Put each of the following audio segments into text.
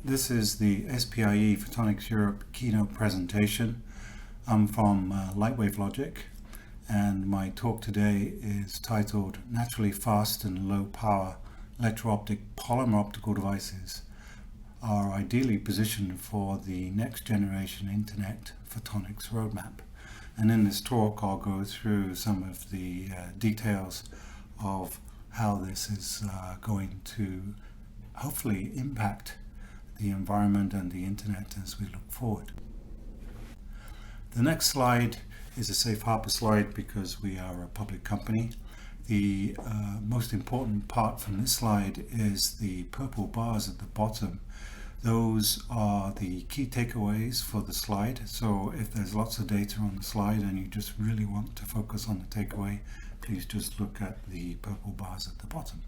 This is the SPIE Photonics Europe keynote presentation. I'm from Lightwave Logic, and my talk today is titled Naturally Fast and Low Power Electro-Optic Polymer Optical Devices are ideally positioned for the next generation Internet Photonics roadmap. And in this talk I'll go through some of the details of how this is going to hopefully impact the environment and the internet as we look forward. The next slide is a safe harbor slide because we are a public company. The most important part from this slide is the purple bars at the bottom. Those are the key takeaways for the slide. So if there's lots of data on the slide and you just really want to focus on the takeaway, please just look at the purple bars at the bottom.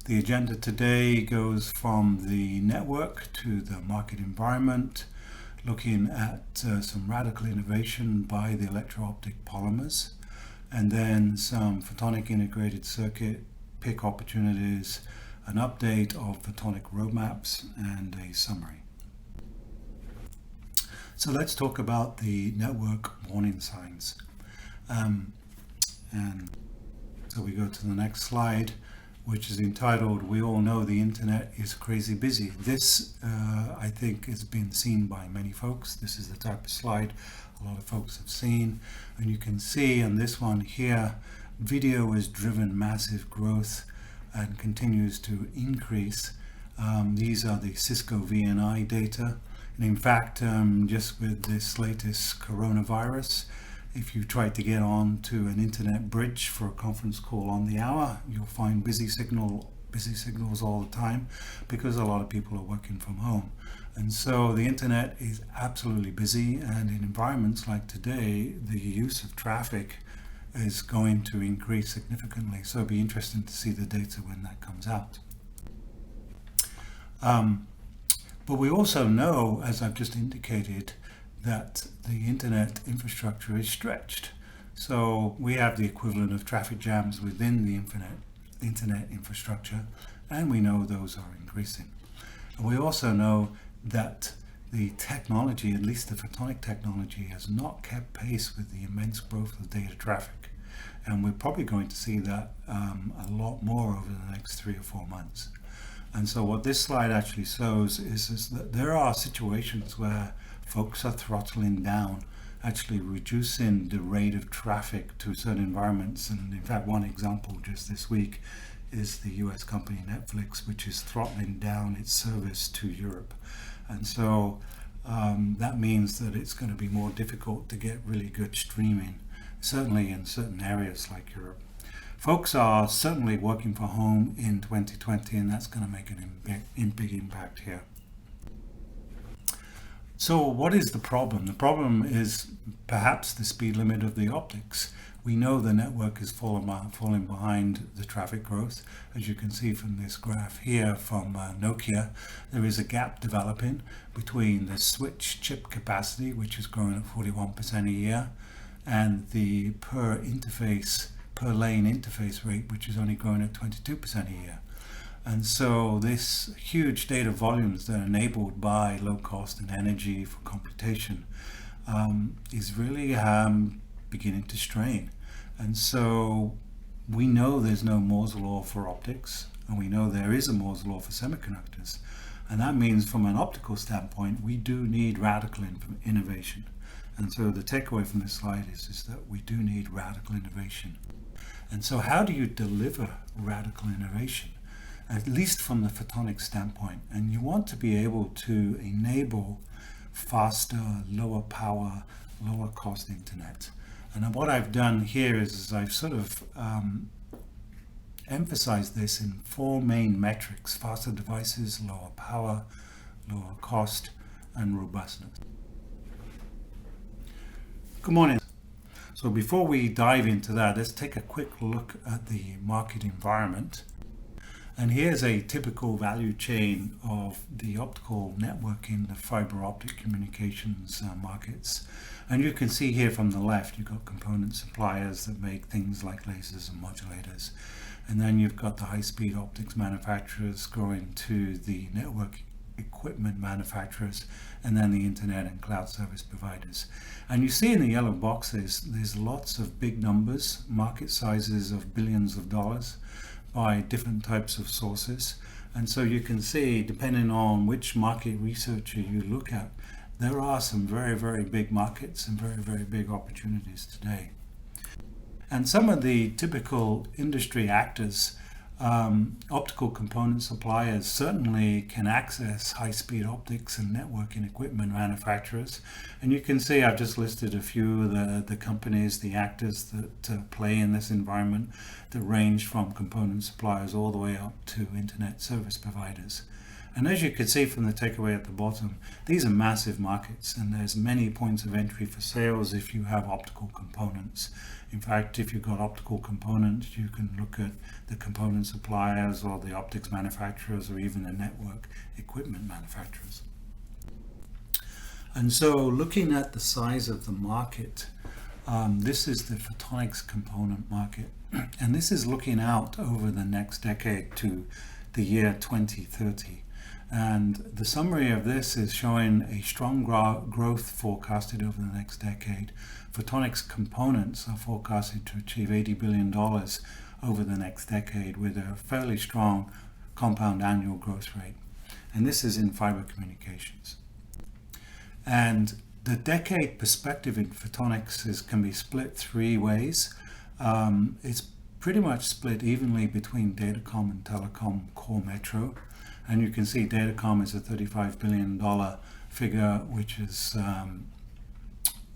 The agenda today goes from the network to the market environment, looking at some radical innovation by the electro-optic polymers, and then some photonic integrated circuit PIC opportunities, an update of photonic roadmaps, and a summary. So let's talk about the network warning signs. And so we go to the next slide, which is entitled, "We all know the internet is crazy busy." This, I think, has been seen by many folks. This is the type of slide a lot of folks have seen. And you can see on this one here, video has driven massive growth and continues to increase. These are the Cisco VNI data. And in fact, just with this latest coronavirus, if you try to get on to an internet bridge for a conference call on the hour, you'll find busy signals all the time because a lot of people are working from home. And so the internet is absolutely busy, and in environments like today, the use of traffic is going to increase significantly. So it'll be interesting to see the data when that comes out. But we also know, as I've just indicated, that the internet infrastructure is stretched. So we have the equivalent of traffic jams within the internet infrastructure, and we know those are increasing. And we also know that the technology, at least the photonic technology, has not kept pace with the immense growth of data traffic. And we're probably going to see that a lot more over the next 3 or 4 months. And so what this slide actually shows is that there are situations where folks are throttling down, actually reducing the rate of traffic to certain environments. And in fact, one example just this week is the US company Netflix, which is throttling down its service to Europe. And so that means that it's going to be more difficult to get really good streaming, certainly in certain areas like Europe. Folks are certainly working from home in 2020, and that's going to make a big impact here. So what is the problem? The problem is perhaps the speed limit of the optics. We know the network is falling behind the traffic growth. As you can see from this graph here from Nokia, there is a gap developing between the switch chip capacity, which is growing at 41% a year, and the per lane interface rate, which is only growing at 22% a year. And so this huge data volumes that are enabled by low cost and energy for computation is really beginning to strain. And so we know there's no Moore's law for optics, and we know there is a Moore's law for semiconductors. And that means from an optical standpoint, we do need radical innovation. And so the takeaway from this slide is that we do need radical innovation. And so how do you deliver radical innovation? At least from the photonic standpoint, and you want to be able to enable faster, lower power, lower cost internet. And what I've done here is I've sort of emphasized this in 4 main metrics: faster devices, lower power, lower cost, and robustness. Good morning. So before we dive into that, let's take a quick look at the market environment. And here's a typical value chain of the optical networking, the fiber optic communications markets. And you can see here from the left, you've got component suppliers that make things like lasers and modulators. And then you've got the high-speed optics manufacturers going to the network equipment manufacturers, and then the internet and cloud service providers. And you see in the yellow boxes, there's lots of big numbers, market sizes of billions of dollars by different types of sources. And so you can see, depending on which market researcher you look at, there are some very, very big markets and very, very big opportunities today. And some of the typical industry actors, optical component suppliers, certainly can access high-speed optics and networking equipment manufacturers. And you can see I've just listed a few of the companies, the actors that play in this environment, that range from component suppliers all the way up to internet service providers. And as you can see from the takeaway at the bottom, these are massive markets, and there's many points of entry for sales if you have optical components. In fact, if you've got optical components, you can look at the component suppliers or the optics manufacturers or even the network equipment manufacturers. And so looking at the size of the market, this is the photonics component market. And this is looking out over the next decade to the year 2030. And the summary of this is showing a strong growth forecasted over the next decade. Photonics components are forecasted to achieve $80 billion over the next decade with a fairly strong compound annual growth rate. And this is in fiber communications. And the decade perspective in photonics can be split three ways. It's pretty much split evenly between datacom and telecom core metro. And you can see datacom is a $35 billion figure, which is,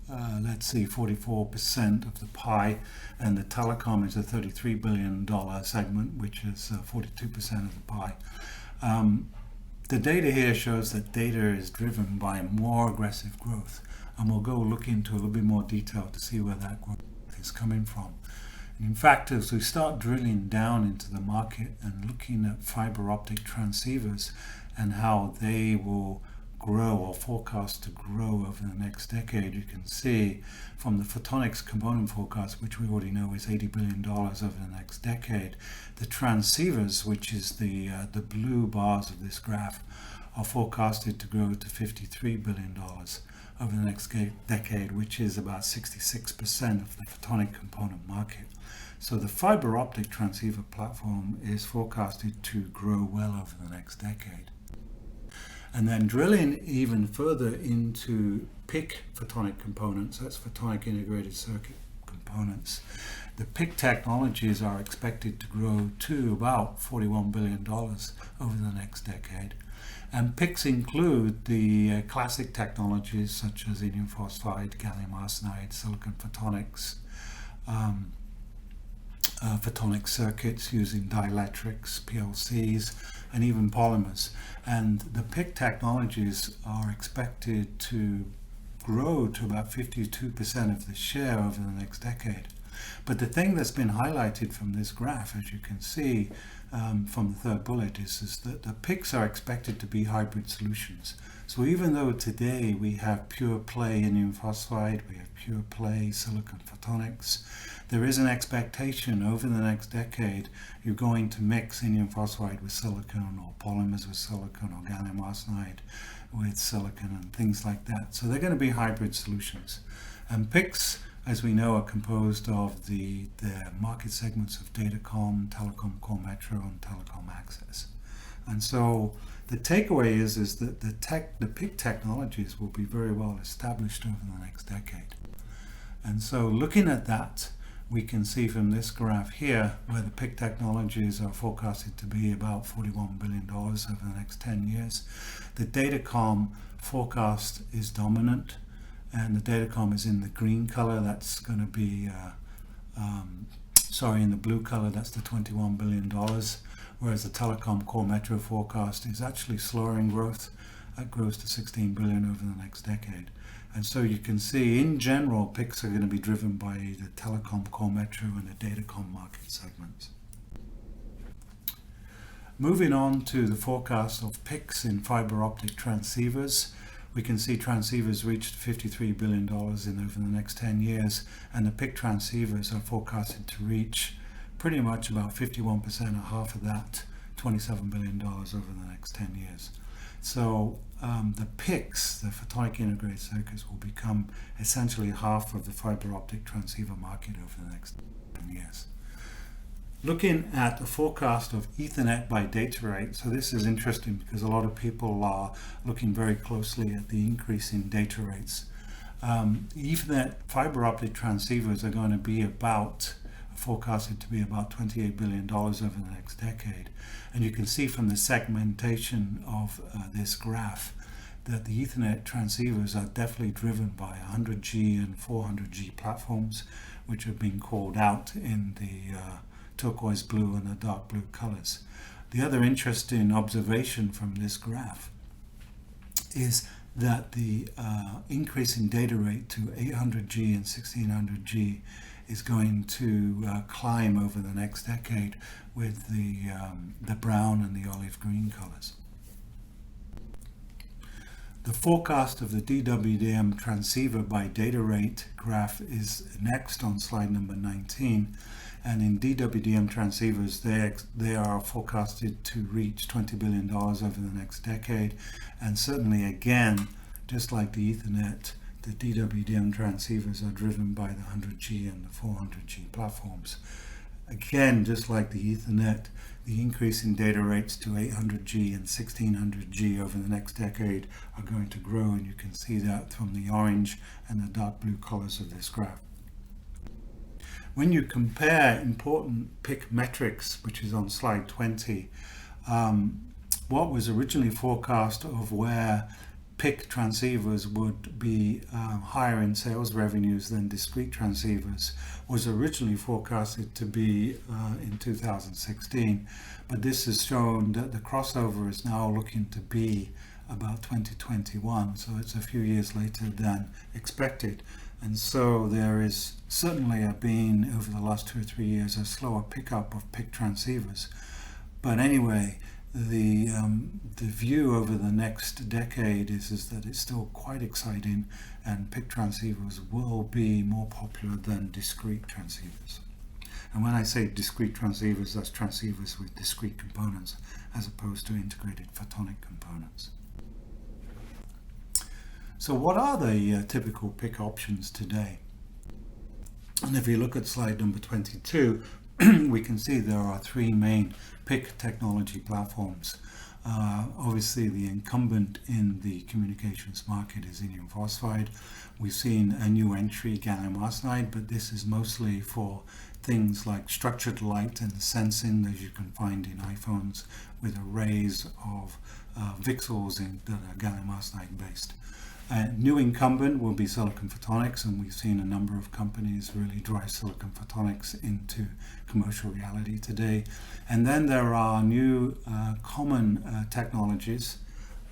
let's see, 44% of the pie. And the telecom is a $33 billion segment, which is 42% of the pie. The data here shows that data is driven by more aggressive growth. And we'll go look into a little bit more detail to see where that growth is coming from. In fact, as we start drilling down into the market and looking at fiber optic transceivers and how they will grow or forecast to grow over the next decade, you can see from the photonics component forecast, which we already know is $80 billion over the next decade, the transceivers, which is the blue bars of this graph, are forecasted to grow to $53 billion over the next decade, which is about 66% of the photonic component market. So the fiber optic transceiver platform is forecasted to grow well over the next decade. And then drilling even further into PIC photonic components, that's photonic integrated circuit components, the PIC technologies are expected to grow to about $41 billion over the next decade. And PICs include the classic technologies such as indium phosphide, gallium arsenide, silicon photonics, photonic circuits using dielectrics, PLCs, and even polymers. And the PIC technologies are expected to grow to about 52% of the share over the next decade. But the thing that's been highlighted from this graph, as you can see from the third bullet, is that the PICs are expected to be hybrid solutions. So even though today we have pure play indium phosphide, we have pure play silicon photonics, there is an expectation over the next decade you're going to mix indium phosphide with silicon, or polymers with silicon, or gallium arsenide with silicon, and things like that. So they're going to be hybrid solutions. And PICs, as we know, are composed of the market segments of datacom, telecom core metro, and telecom access. And so the takeaway is that the PIC technologies will be very well established over the next decade. And so looking at that, we can see from this graph here where the PIC technologies are forecasted to be about $41 billion over the next 10 years. The datacom forecast is dominant, and the datacom is in the green color. That's going to be, in the blue color, that's the $21 billion, whereas the telecom core metro forecast is actually slowing growth. That grows to $16 billion over the next decade. And so you can see, in general, PICs are going to be driven by the telecom core metro and the datacom market segments. Moving on to the forecast of PICs in fiber optic transceivers, we can see transceivers reached $53 billion over the next 10 years, and the PIC transceivers are forecasted to reach pretty much about 51%, or half of that, $27 billion over the next 10 years. So the PICs, the photonic integrated circuits, will become essentially half of the fiber optic transceiver market over the next 10 years. Looking at a forecast of Ethernet by data rate, so this is interesting because a lot of people are looking very closely at the increase in data rates. Ethernet fiber optic transceivers are going to be forecasted to be about $28 billion over the next decade. And you can see from the segmentation of this graph that the Ethernet transceivers are definitely driven by 100G and 400G platforms, which have been called out in the turquoise blue and the dark blue colors. The other interesting observation from this graph is that the increase in data rate to 800G and 1600G is going to climb over the next decade with the brown and the olive green colors. The forecast of the DWDM transceiver by data rate graph is next on slide number 19. And in DWDM transceivers, they are forecasted to reach $20 billion over the next decade. And certainly, again, just like the Ethernet, the DWDM transceivers are driven by the 100G and the 400G platforms. Again, just like the Ethernet, the increase in data rates to 800G and 1600G over the next decade are going to grow, and you can see that from the orange and the dark blue colors of this graph. When you compare important PIC metrics, which is on slide 20, what was originally forecast of where PIC transceivers would be higher in sales revenues than discrete transceivers was originally forecasted to be in 2016, but this has shown that the crossover is now looking to be about 2021, so it's a few years later than expected. And so there is certainly been, over the last 2 or 3 years, a slower pickup of PIC transceivers. But anyway, the view over the next decade is that it's still quite exciting, and PIC transceivers will be more popular than discrete transceivers. And when I say discrete transceivers, that's transceivers with discrete components as opposed to integrated photonic components. So what are the typical PIC options today? And if you look at slide number 22, we can see there are 3 main PIC technology platforms. Obviously, the incumbent in the communications market is indium phosphide. We've seen a new entry, gallium arsenide, but this is mostly for things like structured light and sensing that you can find in iPhones with arrays of VCSELs that are gallium arsenide based. New incumbent will be silicon photonics, and we've seen a number of companies really drive silicon photonics into commercial reality today. And then there are new common technologies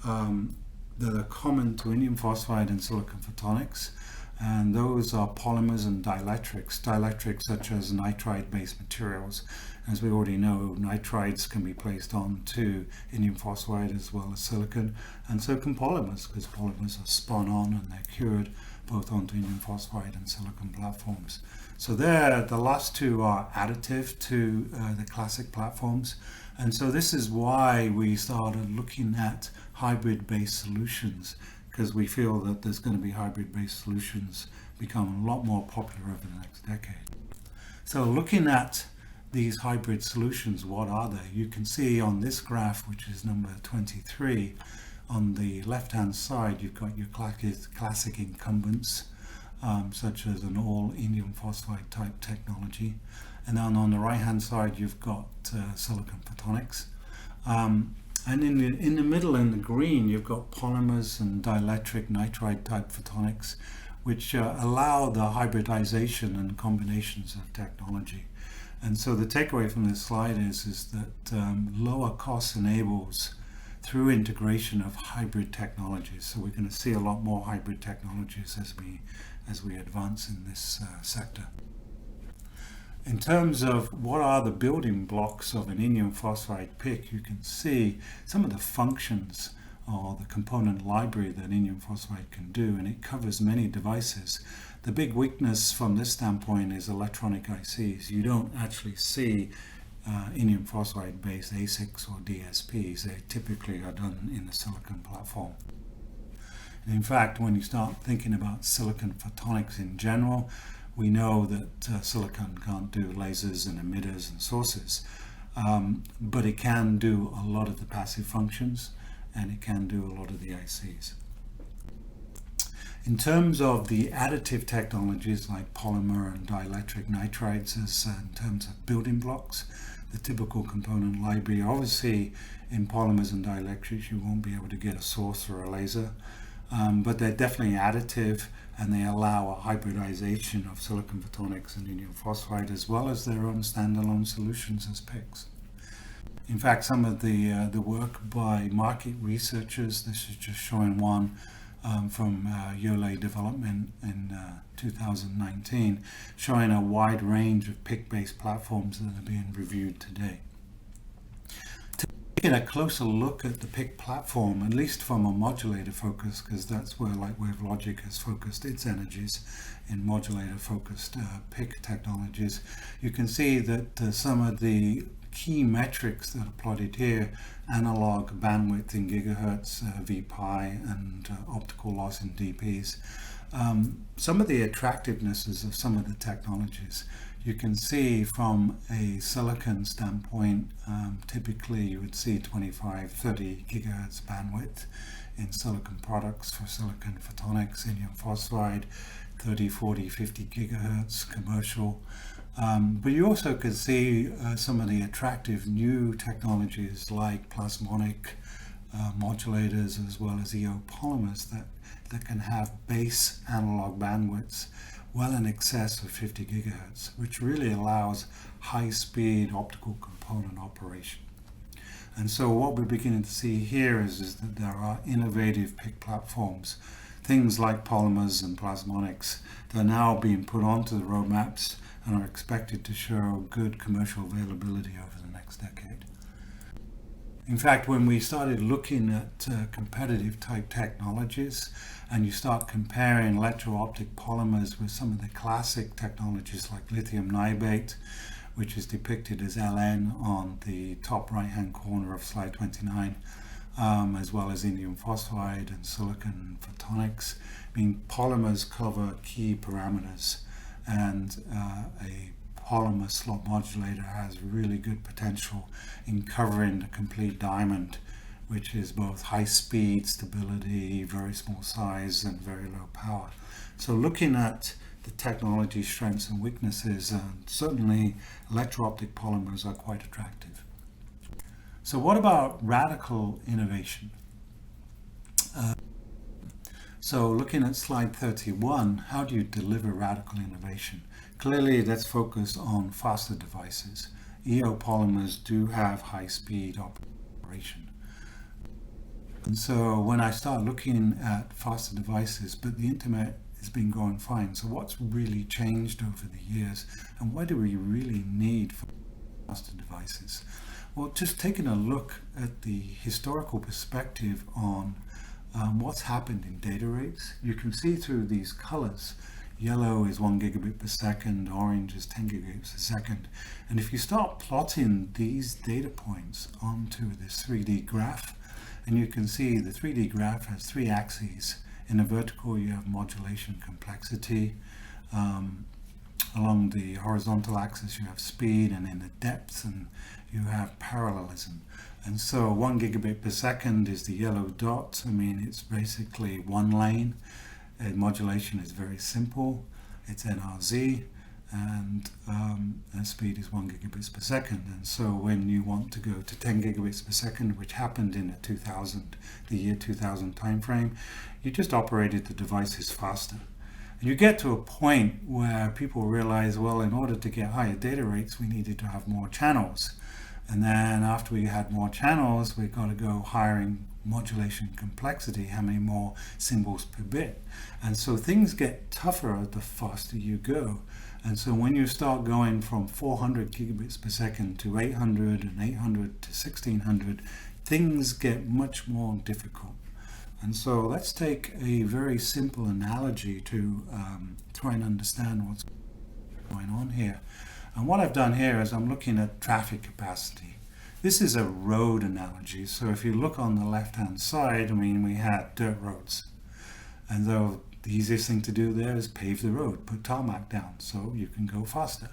that are common to indium phosphide and silicon photonics, and those are polymers and dielectrics. Dielectrics such as nitride-based materials. As we already know, nitrides can be placed onto indium phosphide as well as silicon, and so can polymers, because polymers are spun on and they're cured both onto indium phosphide and silicon platforms. So the last two are additive to the classic platforms, and so this is why we started looking at hybrid-based solutions, because we feel that there's going to be hybrid-based solutions become a lot more popular over the next decade. So looking at these hybrid solutions, what are they? You can see on this graph, which is number 23, on the left-hand side, you've got your classic incumbents, such as an all indium phosphide type technology. And then on the right-hand side, you've got silicon photonics. And in the middle, in the green, you've got polymers and dielectric nitride type photonics, which allow the hybridization and combinations of technology. And so the takeaway from this slide is that lower cost enables through integration of hybrid technologies. So we're going to see a lot more hybrid technologies as we advance in this sector. In terms of what are the building blocks of an indium phosphide PIC, you can see some of the functions or the component library that indium phosphide can do, and it covers many devices. The big weakness from this standpoint is electronic ICs. You don't actually see indium phosphide based ASICs or DSPs. They typically are done in the silicon platform. And in fact, when you start thinking about silicon photonics in general, we know that silicon can't do lasers and emitters and sources, but it can do a lot of the passive functions, and it can do a lot of the ICs. In terms of the additive technologies like polymer and dielectric nitrides, as in terms of building blocks, the typical component library, obviously in polymers and dielectrics you won't be able to get a source or a laser, but they're definitely additive, and they allow a hybridization of silicon photonics and indium phosphide, as well as their own standalone solutions as PICs. In fact, some of the work by market researchers, this is just showing one from Yole Development in 2019, showing a wide range of PIC-based platforms that are being reviewed today. To get a closer look at the PIC platform, at least from a modulator focus, because that's where Lightwave Logic has focused its energies in modulator-focused PIC technologies, you can see that some of the key metrics that are plotted here, analog bandwidth in gigahertz, VPi, and optical loss in dPs. Some of the attractivenesses of some of the technologies. You can see from a silicon standpoint, typically you would see 25-30 gigahertz bandwidth in silicon products for silicon photonics, indium phosphide, 30, 40, 50 gigahertz commercial. But you also could see some of the attractive new technologies like plasmonic modulators, as well as EO polymers that can have base analog bandwidths well in excess of 50 gigahertz, which really allows high-speed optical component operation. And so what we're beginning to see here is that there are innovative PIC platforms, things like polymers and plasmonics, that are now being put onto the roadmaps and are expected to show good commercial availability over the next decade. In fact, when we started looking at competitive type technologies, and you start comparing electro-optic polymers with some of the classic technologies like lithium niobate, which is depicted as Ln on the top right-hand corner of slide 29, as well as indium phosphide and silicon photonics. I mean, polymers cover key parameters, and a polymer slot modulator has really good potential in covering the complete diamond, which is both high speed, stability, very small size, and very low power. So looking at the technology strengths and weaknesses, certainly electro-optic polymers are quite attractive. So what about radical innovation? So looking at slide 31, how do you deliver radical innovation? Clearly that's focused on faster devices. EO polymers do have high speed operation. And so when I start looking at faster devices, but the internet has been going fine, so what's really changed over the years, and what do we really need for faster devices? Well, just taking a look at the historical perspective on what's happened in data rates, you can see through these colors. Yellow is 1 gigabit per second, orange is 10 gigabits per second. And if you start plotting these data points onto this 3D graph, and you can see the 3D graph has 3 axes. In the vertical you have modulation complexity. Along the horizontal axis you have speed, and in the depth and you have parallelism. And so 1 gigabit per second is the yellow dot. I mean, it's basically one lane. Modulation is very simple. It's NRZ, and speed is 1 gigabits per second. And so when you want to go to 10 gigabits per second, which happened in the year 2000 timeframe, you just operated the devices faster. And you get to a point where people realize, well, in order to get higher data rates, we needed to have more channels. And then after we had more channels, we got to go higher in modulation complexity, how many more symbols per bit. And so things get tougher the faster you go. And so when you start going from 400 gigabits per second to 800 and 800 to 1600, things get much more difficult. And so let's take a very simple analogy to try and understand what's going on here. And what I've done here is I'm looking at traffic capacity. This is a road analogy. So if you look on the left-hand side, I mean, we had dirt roads. And though the easiest thing to do there is pave the road, put tarmac down so you can go faster.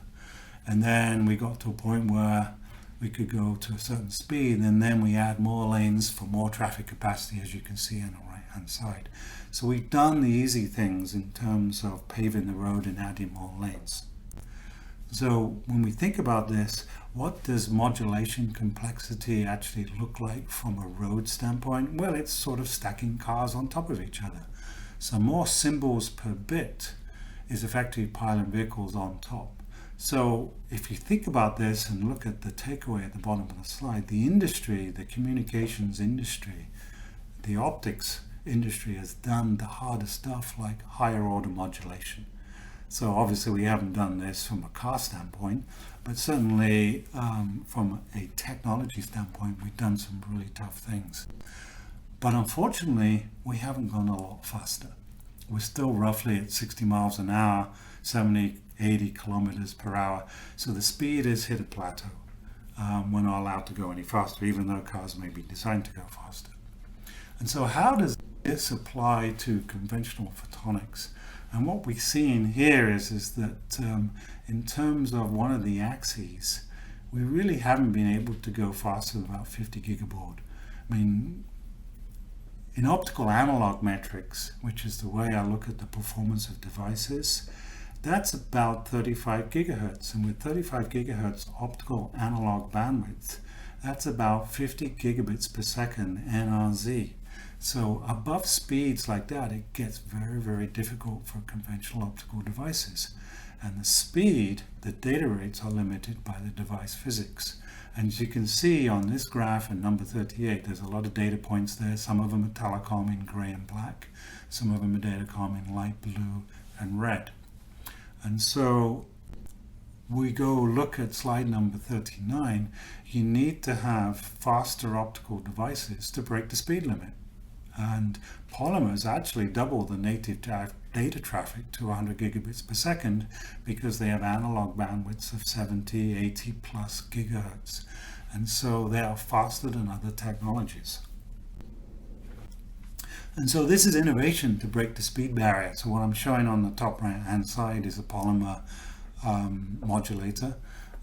And then we got to a point where we could go to a certain speed, and then we add more lanes for more traffic capacity, as you can see on the right hand side. So we've done the easy things in terms of paving the road and adding more lanes. So when we think about this, what does modulation complexity actually look like from a road standpoint? Well, it's sort of stacking cars on top of each other. So more symbols per bit is effectively piling vehicles on top. So if you think about this and look at the takeaway at the bottom of the slide, the industry, the communications industry, the optics industry has done the harder stuff like higher order modulation. So obviously we haven't done this from a car standpoint, but certainly from a technology standpoint, we've done some really tough things. But unfortunately, we haven't gone a lot faster. We're still roughly at 60 miles an hour, 70, 80 kilometers per hour. So the speed has hit a plateau. We're not allowed to go any faster, even though cars may be designed to go faster. And so how does this apply to conventional photonics? And what we've seen here is that in terms of one of the axes, we really haven't been able to go faster than about 50 gigabaud. I mean, in optical analog metrics, which is the way I look at the performance of devices, that's about 35 gigahertz. And with 35 gigahertz optical analog bandwidth, that's about 50 gigabits per second NRZ. So above speeds like that, it gets very, very difficult for conventional optical devices. And the speed, the data rates are limited by the device physics. And as you can see on this graph in number 38, there's a lot of data points there. Some of them are telecom in gray and black. Some of them are datacom in light blue and red. And so we go look at slide number 39. You need to have faster optical devices to break the speed limit. And polymers actually double the native data traffic to 100 gigabits per second because they have analog bandwidths of 70, 80 plus gigahertz. And so they are faster than other technologies. And so this is innovation to break the speed barrier. So what I'm showing on the top right hand side is a polymer modulator,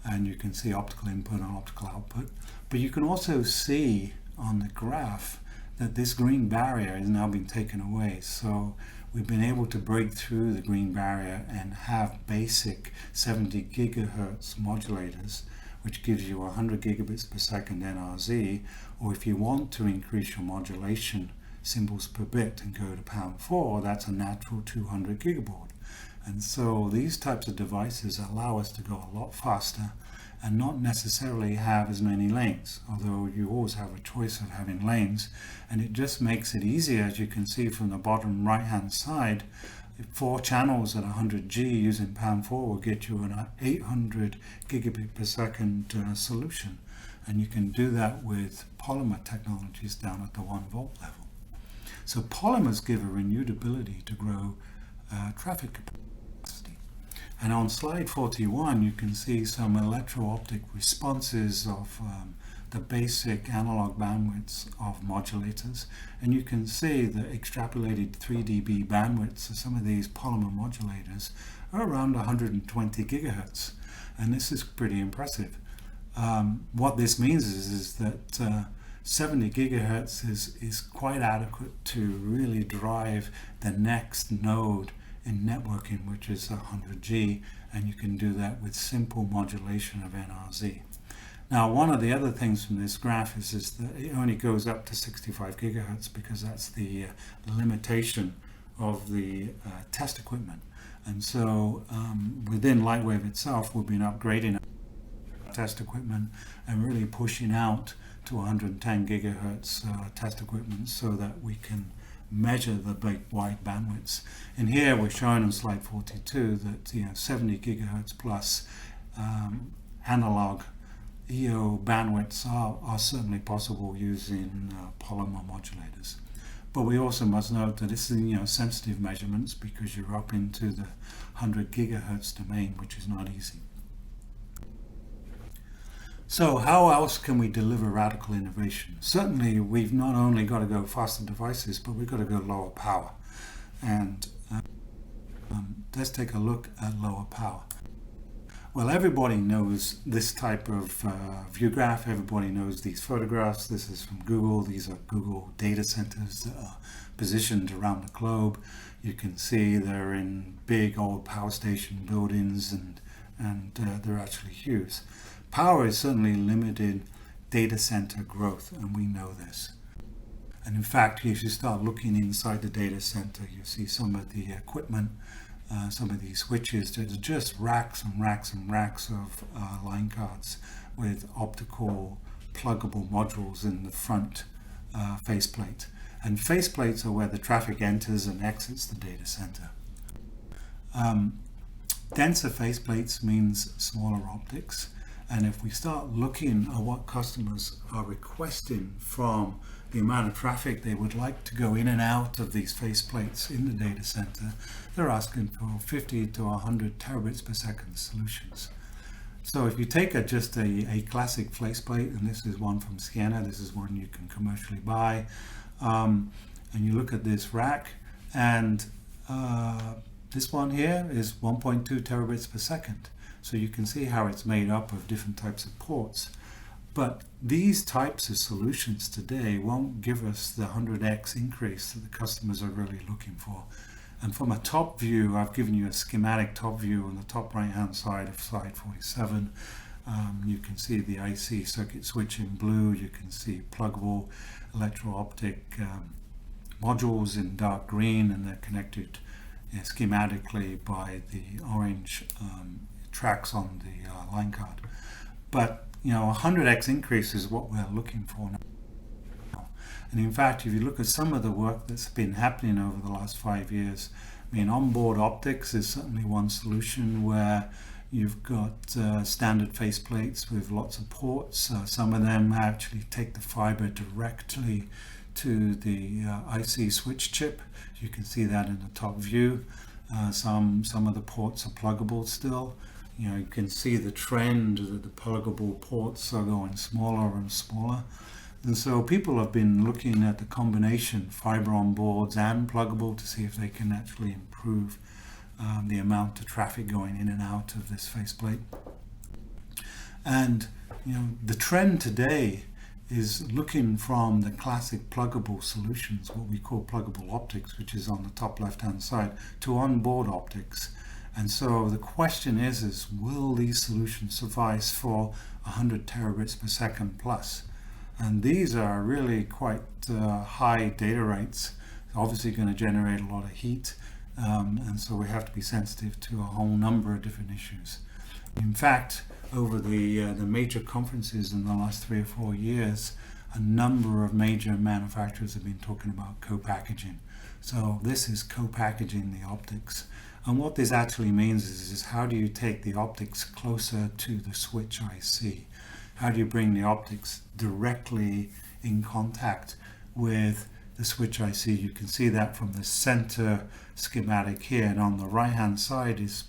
and you can see optical input and optical output. But you can also see on the graph that this green barrier has now been taken away. So we've been able to break through the green barrier and have basic 70 gigahertz modulators, which gives you 100 gigabits per second NRZ, or if you want to increase your modulation symbols per bit and go to pound4, that's a natural 200 gigabaud. And so these types of devices allow us to go a lot faster and not necessarily have as many lanes, although you always have a choice of having lanes, and it just makes it easier. As you can see from the bottom right hand side, 4 channels at 100G using pound4 will get you an 800 gigabit per second solution, and you can do that with polymer technologies down at the 1 volt level. So polymers give a renewed ability to grow traffic capacity. And on slide 41, you can see some electro-optic responses of the basic analog bandwidths of modulators. And you can see the extrapolated 3 dB bandwidths of some of these polymer modulators are around 120 gigahertz. And this is pretty impressive. What this means is that 70 gigahertz is quite adequate to really drive the next node in networking, which is 100G, and you can do that with simple modulation of NRZ. Now, one of the other things from this graph is that it only goes up to 65 gigahertz because that's the limitation of the test equipment. And so within Lightwave itself, we've been upgrading our test equipment and really pushing out to 110 gigahertz test equipment so that we can measure the big wide bandwidths. And here we're showing on slide 42 that 70 gigahertz plus analog EO bandwidths are certainly possible using polymer modulators. But we also must note that this is sensitive measurements because you're up into the 100 gigahertz domain, which is not easy. So how else can we deliver radical innovation? Certainly we've not only got to go faster devices, but we've got to go lower power. And let's take a look at lower power. Well, everybody knows this type of view graph. Everybody knows these photographs. This is from Google. These are Google data centers that are positioned around the globe. You can see they're in big old power station buildings, and they're actually huge. Power is certainly limited data center growth, and we know this. And in fact, if you start looking inside the data center, you see some of the equipment, some of these switches. There's just racks and racks and racks of line cards with optical pluggable modules in the front faceplate. And faceplates are where the traffic enters and exits the data center. Denser faceplates means smaller optics. And if we start looking at what customers are requesting from the amount of traffic they would like to go in and out of these faceplates in the data center, they're asking for 50 to 100 terabits per second solutions. So if you take just a classic faceplate, and this is one from Sienna, this is one you can commercially buy, and you look at this rack, and this one here is 1.2 terabits per second. So you can see how it's made up of different types of ports. But these types of solutions today won't give us the 100x increase that the customers are really looking for. And from a top view, I've given you a schematic top view on the top right hand side of slide 47. You can see the IC circuit switch in blue. You can see pluggable electro-optic modules in dark green, and they're connected schematically by the orange tracks on the line card. But 100x increase is what we're looking for now. And in fact, if you look at some of the work that's been happening over the last 5 years, onboard optics is certainly one solution where you've got standard faceplates with lots of ports. Some of them actually take the fiber directly to the IC switch chip. You can see that in the top view. Some of the ports are pluggable still. You can see the trend that the pluggable ports are going smaller and smaller. And so people have been looking at the combination fiber on boards and pluggable to see if they can actually improve the amount of traffic going in and out of this faceplate. And the trend today is looking from the classic pluggable solutions, what we call pluggable optics, which is on the top left-hand side, to onboard optics. And so the question is will these solutions suffice for 100 terabits per second plus? And these are really quite high data rates. It's obviously going to generate a lot of heat, and so we have to be sensitive to a whole number of different issues. In fact, over the major conferences in the last 3 or 4 years, a number of major manufacturers have been talking about co-packaging. So this is co-packaging the optics. And what this actually means is how do you take the optics closer to the switch IC? How do you bring the optics directly in contact with the switch IC? You can see that from the center schematic here, and on the right hand side is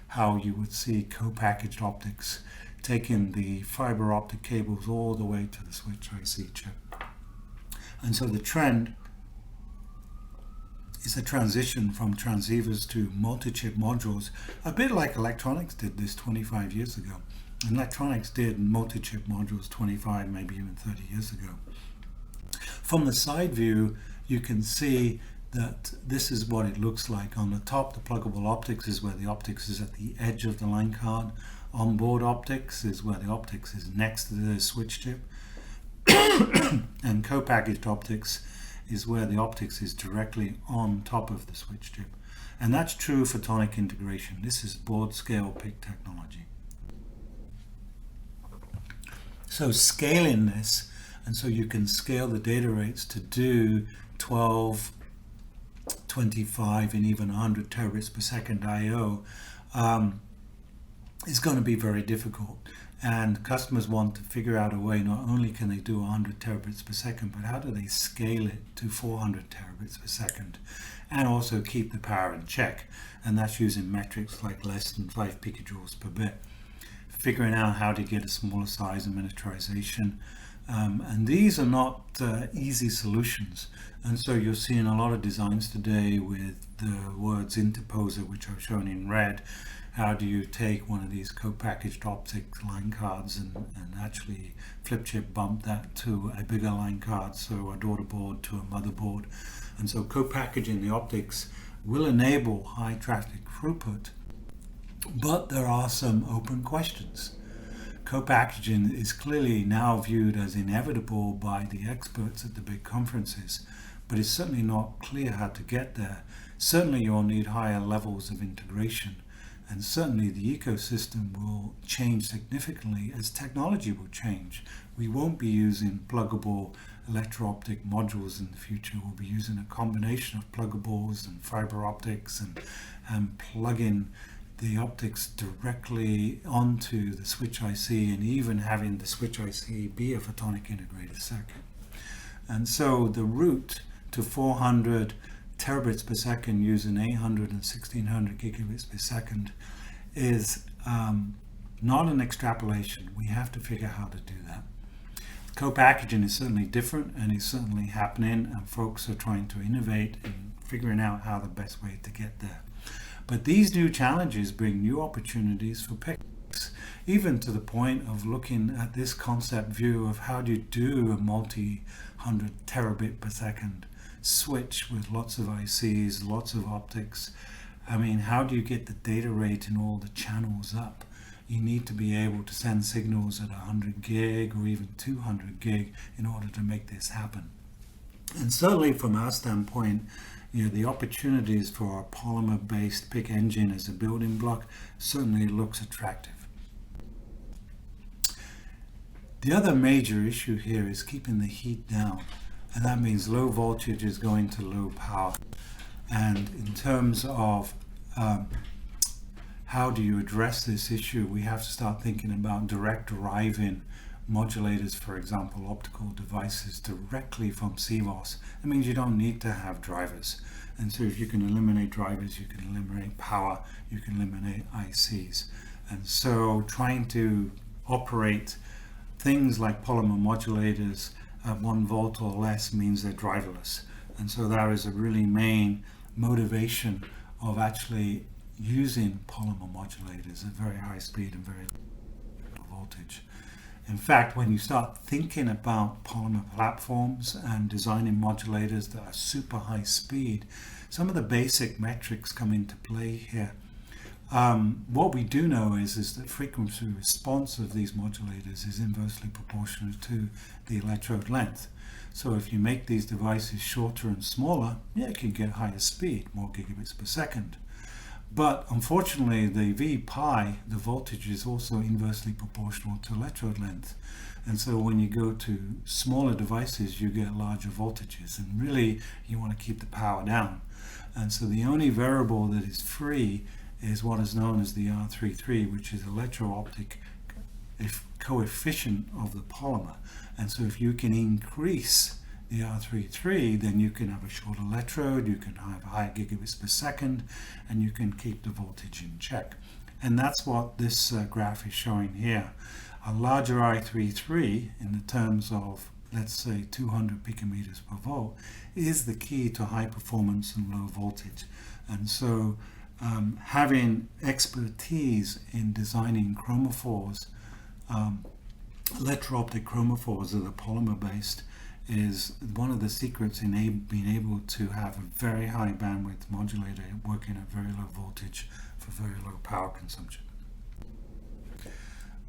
how you would see co-packaged optics, taking the fiber optic cables all the way to the switch IC chip. And so the trend is a transition from transceivers to multi-chip modules, a bit like electronics did this 25 years ago. Electronics did multi-chip modules 25, maybe even 30 years ago. From the side view, you can see that this is what it looks like. On the top, the pluggable optics is where the optics is at the edge of the line card. Onboard optics is where the optics is next to the switch chip. And co-packaged optics is where the optics is directly on top of the switch chip. And that's true photonic integration. This is board scale PIC technology. So scaling this, and so you can scale the data rates to do 12, 25, and even 100 terabits per second I/O is going to be very difficult. And customers want to figure out a way, not only can they do 100 terabits per second, but how do they scale it to 400 terabits per second and also keep the power in check? And that's using metrics like less than 5 picojoules per bit. figuring out how to get a smaller size and miniaturization. And these are not easy solutions. And so you're seeing a lot of designs today with the words interposer, which are shown in red. How do you take one of these co-packaged optic line cards and actually flip chip bump that to a bigger line card, so a daughter board to a motherboard? And so co-packaging the optics will enable high traffic throughput, but there are some open questions. Co-packaging is clearly now viewed as inevitable by the experts at the big conferences, but it's certainly not clear how to get there. Certainly you'll need higher levels of integration, and certainly the ecosystem will change significantly as technology will change. We won't be using pluggable electro-optic modules in the future. We'll be using a combination of pluggables and fiber optics and plugging the optics directly onto the switch IC, and even having the switch IC be a photonic integrated circuit. And so the route to 400 terabits per second using 800 and 1600 gigabits per second is not an extrapolation. We have to figure out how to do that. Co-packaging is certainly different, and it's certainly happening, and folks are trying to innovate and figuring out how the best way to get there. But these new challenges bring new opportunities for PICs, even to the point of looking at this concept view of how do you do a multi-hundred terabit per second switch with lots of ICs, lots of optics. I mean, how do you get the data rate in all the channels up? You need to be able to send signals at 100 gig or even 200 gig in order to make this happen. And certainly from our standpoint, the opportunities for a polymer-based PIC engine as a building block certainly looks attractive. The other major issue here is keeping the heat down, and that means low voltage is going to low power. And in terms of how do you address this issue, we have to start thinking about direct driving modulators, for example, optical devices directly from CMOS. That means you don't need to have drivers. And so if you can eliminate drivers, you can eliminate power, you can eliminate ICs. And so trying to operate things like polymer modulators at 1 volt or less means they're driverless. And so that is a really main motivation of actually using polymer modulators at very high speed and very low voltage. In fact, when you start thinking about polymer platforms and designing modulators that are super high speed, some of the basic metrics come into play here. What we do know is that frequency response of these modulators is inversely proportional to the electrode length. So if you make these devices shorter and smaller, you can get higher speed, more gigabits per second. But unfortunately, the V pi, the voltage, is also inversely proportional to electrode length. And so when you go to smaller devices, you get larger voltages. And really, you want to keep the power down. And so the only variable that is free is what is known as the R33, which is electro-optic coefficient of the polymer. And so if you can increase the R33, then you can have a short electrode, you can have higher gigabits per second, and you can keep the voltage in check. And that's what this graph is showing here. A larger I33 in the terms of, let's say, 200 picometers per volt is the key to high performance and low voltage. And so having expertise in designing chromophores, electro-optic chromophores that are polymer-based, is one of the secrets in being able to have a very high bandwidth modulator working at very low voltage for very low power consumption.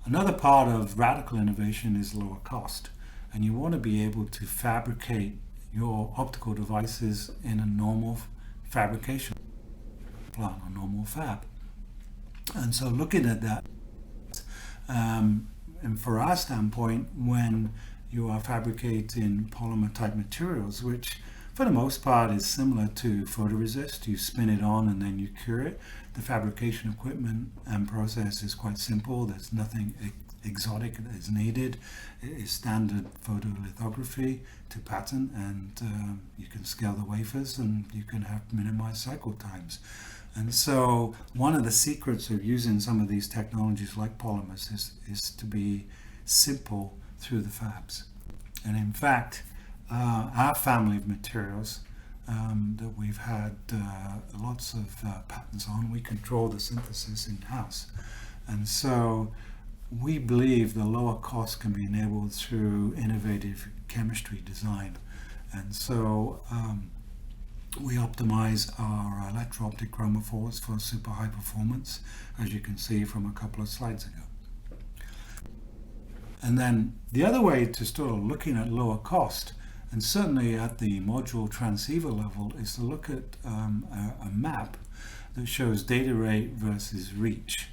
Another part of radical innovation is lower cost, and you want to be able to fabricate your optical devices in a normal fabrication plant, a normal fab. And so looking at that, and for our standpoint, when you are fabricating polymer type materials, which for the most part is similar to photoresist. You spin it on and then you cure it. The fabrication equipment and process is quite simple. There's nothing exotic as needed. It is standard photolithography to pattern, and you can scale the wafers and you can have minimized cycle times. And so one of the secrets of using some of these technologies like polymers is to be simple through the fabs. And in fact, our family of materials that we've had lots of patents on, we control the synthesis in-house. And so we believe the lower cost can be enabled through innovative chemistry design. And so we optimize our electro-optic chromophores for super high performance, as you can see from a couple of slides ago. And then the other way to start looking at lower cost, and certainly at the module transceiver level, is to look at a map that shows data rate versus reach.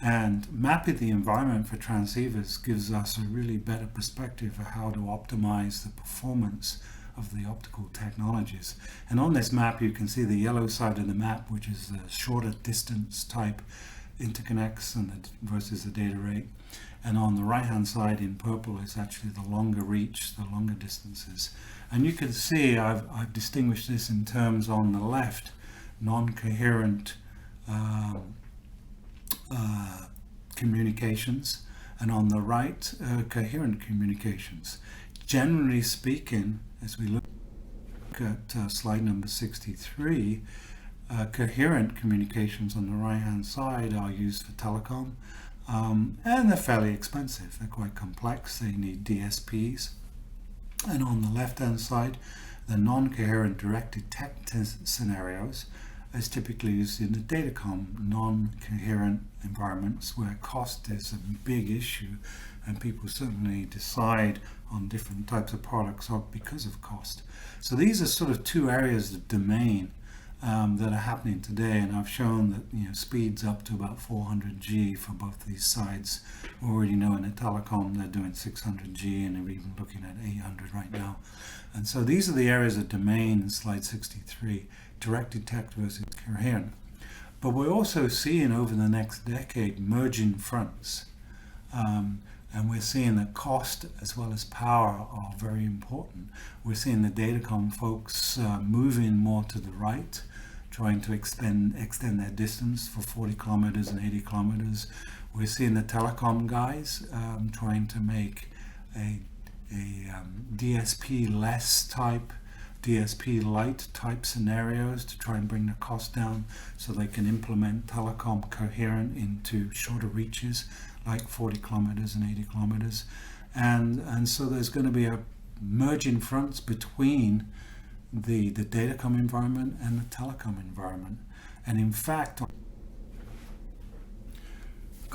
And mapping the environment for transceivers gives us a really better perspective of how to optimize the performance of the optical technologies. And on this map you can see the yellow side of the map, which is the shorter distance type interconnects and versus the data rate. And on the right hand side in purple is actually the longer reach, the longer distances. And you can see I've distinguished this in terms on the left, non-coherent communications, and on the right, coherent communications. Generally speaking, as we look at slide number 63, coherent communications on the right hand side are used for telecom, and they're fairly expensive. They're quite complex. They need DSPs. And on the left hand side, the non-coherent directed tech scenarios is typically used in the datacom non-coherent environments where cost is a big issue, and people certainly decide on different types of products because of cost. So these are sort of two areas of domain that are happening today, and I've shown that speeds up to about 400G for both these sides. We already know in the telecom they're doing 600G, and they're even looking at 800 right now. And so these are the areas of domain in slide 63, directed tech versus coherent. But we're also seeing over the next decade merging fronts, and we're seeing that cost as well as power are very important. We're seeing the datacom folks moving more to the right, trying to extend their distance for 40 kilometers and 80 kilometers. We're seeing the telecom guys trying to make a DSP less type, DSP light type scenarios to try and bring the cost down so they can implement telecom coherent into shorter reaches like 40 kilometers and 80 kilometers. And so there's going to be a merging fronts between the datacom environment and the telecom environment. And in fact, on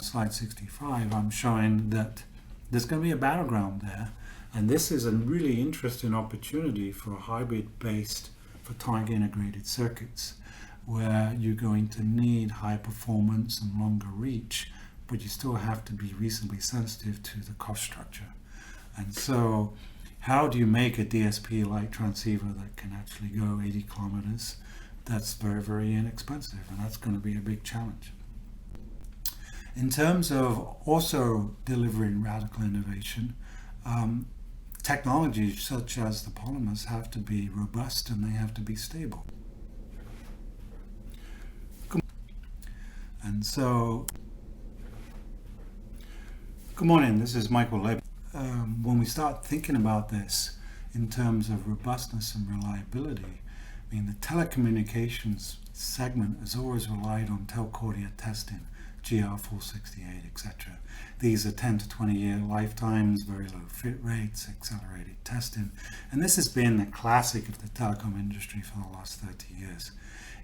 slide 65, I'm showing that there's going to be a battleground there. And this is a really interesting opportunity for hybrid-based photonic integrated circuits, where you're going to need high performance and longer reach, but you still have to be reasonably sensitive to the cost structure. And so how do you make a DSP-like transceiver that can actually go 80 kilometers? That's very, very inexpensive, and that's going to be a big challenge. In terms of also delivering radical innovation, technologies such as the polymers have to be robust and they have to be stable. And so, good morning, this is Michael Lebby. When we start thinking about this in terms of robustness and reliability, I mean, the telecommunications segment has always relied on telcordia testing, GR468, etc. These are 10 to 20 year lifetimes, very low fit rates, accelerated testing, and this has been the classic of the telecom industry for the last 30 years.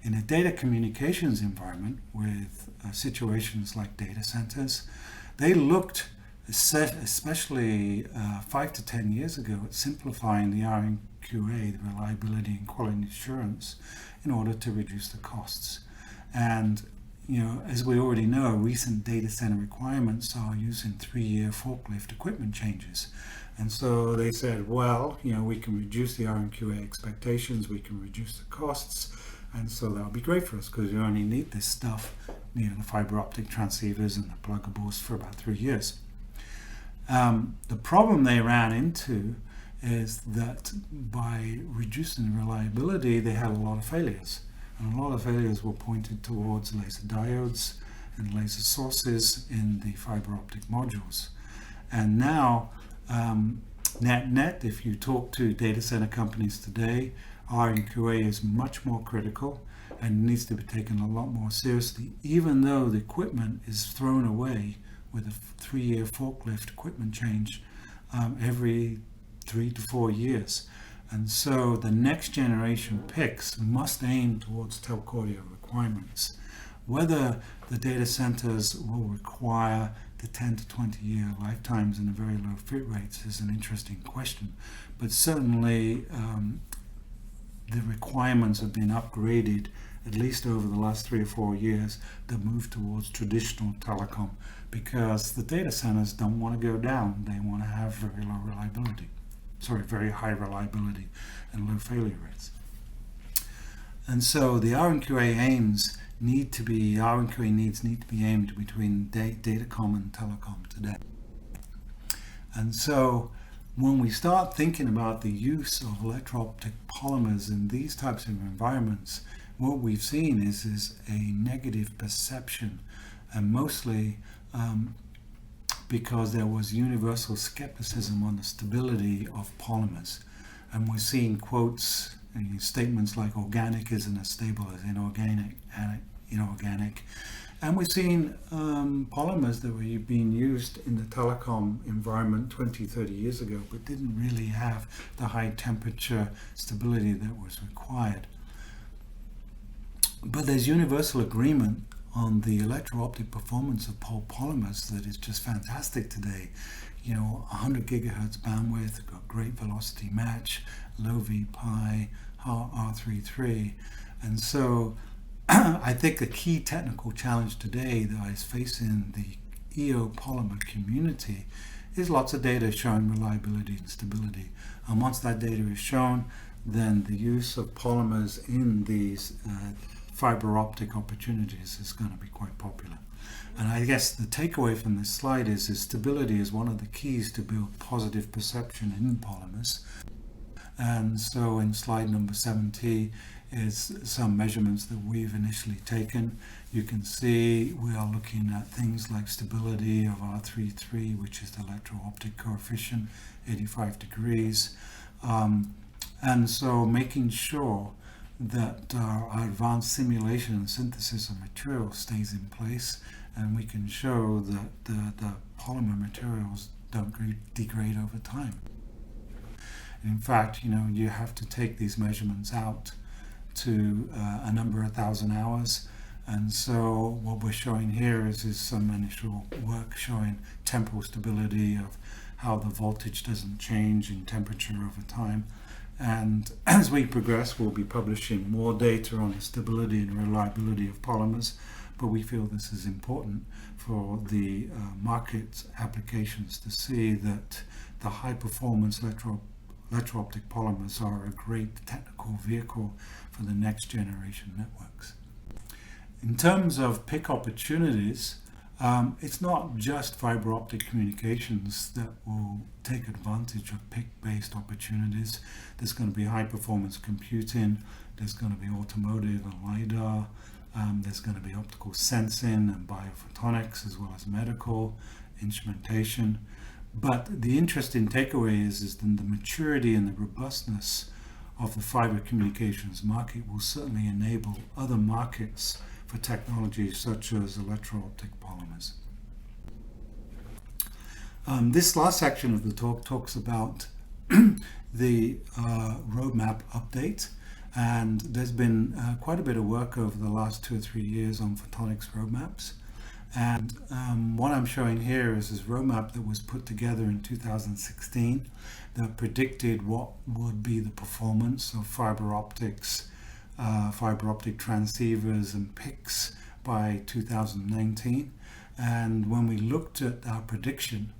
In a data communications environment with situations like data centers, they looked, especially 5 to 10 years ago, at simplifying the RMQA, the reliability and quality assurance, in order to reduce the costs. And as we already know, recent data center requirements are using 3-year forklift equipment changes. And so they said, well, we can reduce the RMQA expectations, we can reduce the costs, and so that'll be great for us because you only need this stuff, the fiber optic transceivers and the pluggables for about 3 years. The problem they ran into is that by reducing reliability, they had a lot of failures. And a lot of failures were pointed towards laser diodes and laser sources in the fiber optic modules. And now, net, if you talk to data center companies today, R&QA is much more critical and needs to be taken a lot more seriously, even though the equipment is thrown away with a 3-year forklift equipment change every 3 to 4 years. And so the next generation PICs must aim towards telco requirements. Whether the data centers will require the 10 to 20 year lifetimes and the very low fit rates is an interesting question. But certainly the requirements have been upgraded at least over the last 3 or 4 years that move towards traditional telecom, because the data centers don't want to go down. They want to have very low reliability. Very high reliability and low failure rates. And so the R&QA needs need to be aimed between datacom and telecom today. And so when we start thinking about the use of electro-optic polymers in these types of environments, what we've seen is a negative perception, and mostly because there was universal skepticism on the stability of polymers. And we're seeing quotes and statements like organic isn't as stable as inorganic. And we're seeing polymers that were being used in the telecom environment 20, 30 years ago, but didn't really have the high temperature stability that was required. But there's universal agreement on the electro-optic performance of polymers that is just fantastic today. 100 gigahertz bandwidth, got great velocity match, low VPi, R33. And so I think the key technical challenge today that is facing the EO polymer community is lots of data showing reliability and stability. And once that data is shown, then the use of polymers in these fiber optic opportunities is going to be quite popular. And I guess the takeaway from this slide is stability is one of the keys to build positive perception in polymers. And so in slide number 70 is some measurements that we've initially taken. You can see we are looking at things like stability of R33, which is the electro-optic coefficient, 85 degrees. And so making sure that our advanced simulation and synthesis of materials stays in place, and we can show that the polymer materials don't degrade over time. In fact, you have to take these measurements out to a number of thousand hours, and so what we're showing here is some initial work showing temporal stability of how the voltage doesn't change in temperature over time. And as we progress, we'll be publishing more data on the stability and reliability of polymers, but we feel this is important for the market applications to see that the high performance electro-optic polymers are a great technical vehicle for the next generation networks. In terms of PIC opportunities, it's not just fiber optic communications that will take advantage of PIC-based opportunities. There's going to be high performance computing, there's going to be automotive and LiDAR, there's going to be optical sensing and biophotonics, as well as medical instrumentation. But the interesting takeaway is that the maturity and the robustness of the fiber communications market will certainly enable other markets for technologies such as electro-optic polymers. This last section of the talk talks about the roadmap update, and there's been quite a bit of work over the last 2 or 3 years on photonics roadmaps. And what I'm showing here is this roadmap that was put together in 2016 that predicted what would be the performance of fiber optic transceivers and PICs by 2019. And when we looked at our prediction,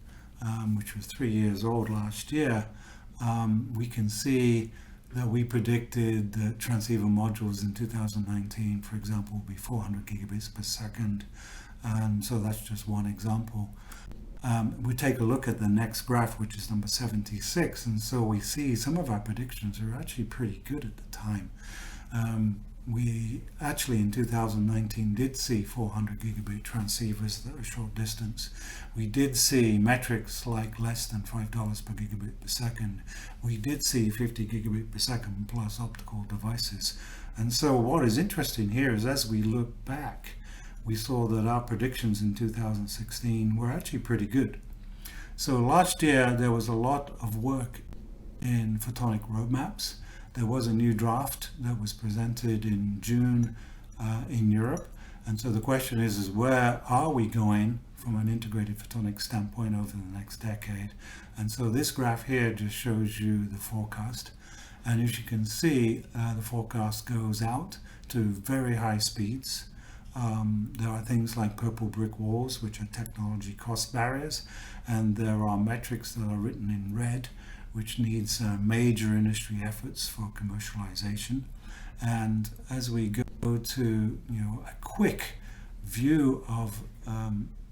which was 3 years old last year, we can see that we predicted that transceiver modules in 2019, for example, will be 400 gigabits per second. And so that's just one example. we take a look at the next graph, which is number 76, and so we see some of our predictions are actually pretty good at the time. We actually in 2019 did see 400 gigabit transceivers that are short distance. We did see metrics like less than $5 per gigabit per second. We did see 50 gigabit per second plus optical devices. And so what is interesting here is as we look back, we saw that our predictions in 2016 were actually pretty good. So last year there was a lot of work in photonic roadmaps. There was a new draft that was presented in June in Europe. And so the question is where are we going from an integrated photonic standpoint over the next decade? And so this graph here just shows you the forecast. And as you can see, the forecast goes out to very high speeds. There are things like purple brick walls, which are technology cost barriers. And there are metrics that are written in red, which needs major industry efforts for commercialization. And as we go to a quick view of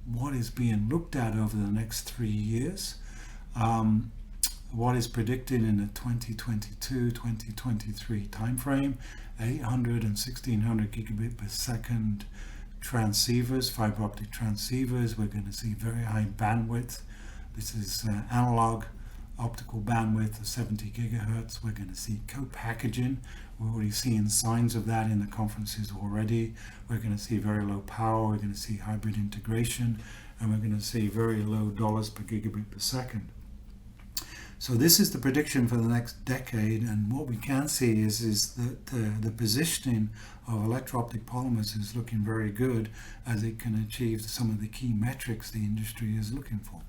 what is being looked at over the next 3 years, what is predicted in the 2022-2023 timeframe, 800 and 1600 gigabit per second transceivers, fiber optic transceivers. We're going to see very high bandwidth. This is analog optical bandwidth of 70 gigahertz. We're going to see co-packaging. We're already seeing signs of that in the conferences already. We're going to see very low power. We're going to see hybrid integration, and we're going to see very low dollars per gigabit per second. So this is the prediction for the next decade, and what we can see is that the positioning of electro-optic polymers is looking very good as it can achieve some of the key metrics the industry is looking for.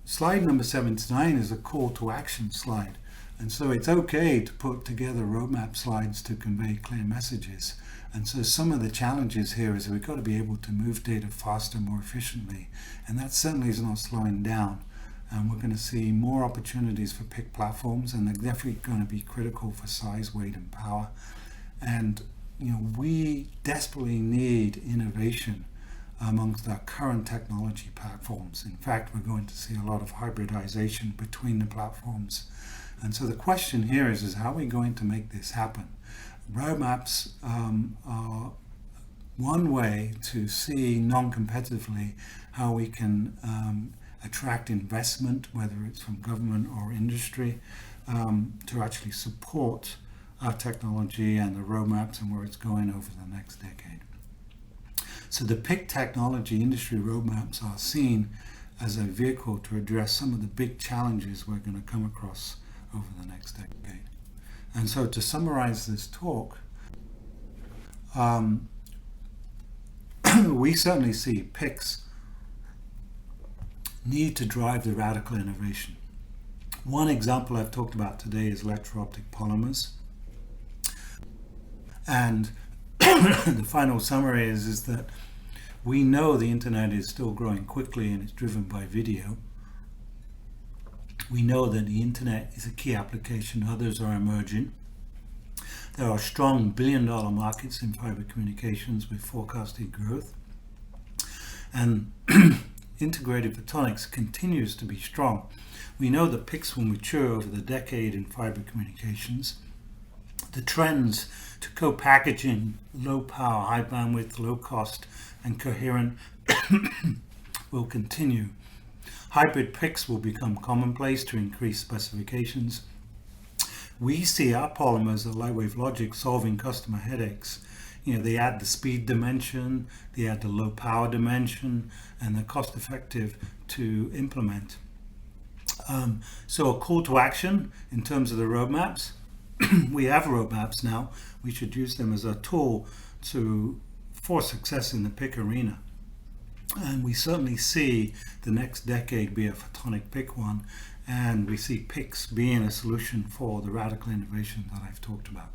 Slide number 79 is a call to action slide, and so it's okay to put together roadmap slides to convey clear messages. And so some of the challenges here is we've got to be able to move data faster, more efficiently, and that certainly is not slowing down. And we're going to see more opportunities for PIC platforms, and they're definitely going to be critical for size, weight, and power. And we desperately need innovation amongst our current technology platforms. In fact, we're going to see a lot of hybridization between the platforms. And so the question here is how are we going to make this happen? Roadmaps are one way to see non-competitively how we can attract investment, whether it's from government or industry, to actually support our technology and the roadmaps and where it's going over the next decade. So the PIC technology industry roadmaps are seen as a vehicle to address some of the big challenges we're going to come across over the next decade. And so to summarize this talk, we certainly see PICs need to drive the radical innovation. One example I've talked about today is electro-optic polymers. And the final summary is that we know the internet is still growing quickly and it's driven by video. We know that the internet is a key application, others are emerging. There are strong billion-dollar markets in fiber communications with forecasted growth. And integrated photonics continues to be strong. We know that PICs will mature over the decade in fiber communications. The trends to co-packaging, low power, high bandwidth, low cost, and coherent will continue. Hybrid PICs will become commonplace to increase specifications. We see our polymers at Lightwave Logic solving customer headaches. They add the speed dimension, they add the low power dimension, and they're cost effective to implement. So a call to action in terms of the roadmaps. We have roadmaps now. We should use them as a tool for success in the PIC arena. And we certainly see the next decade be a photonic PIC one, and we see PICs being a solution for the radical innovation that I've talked about.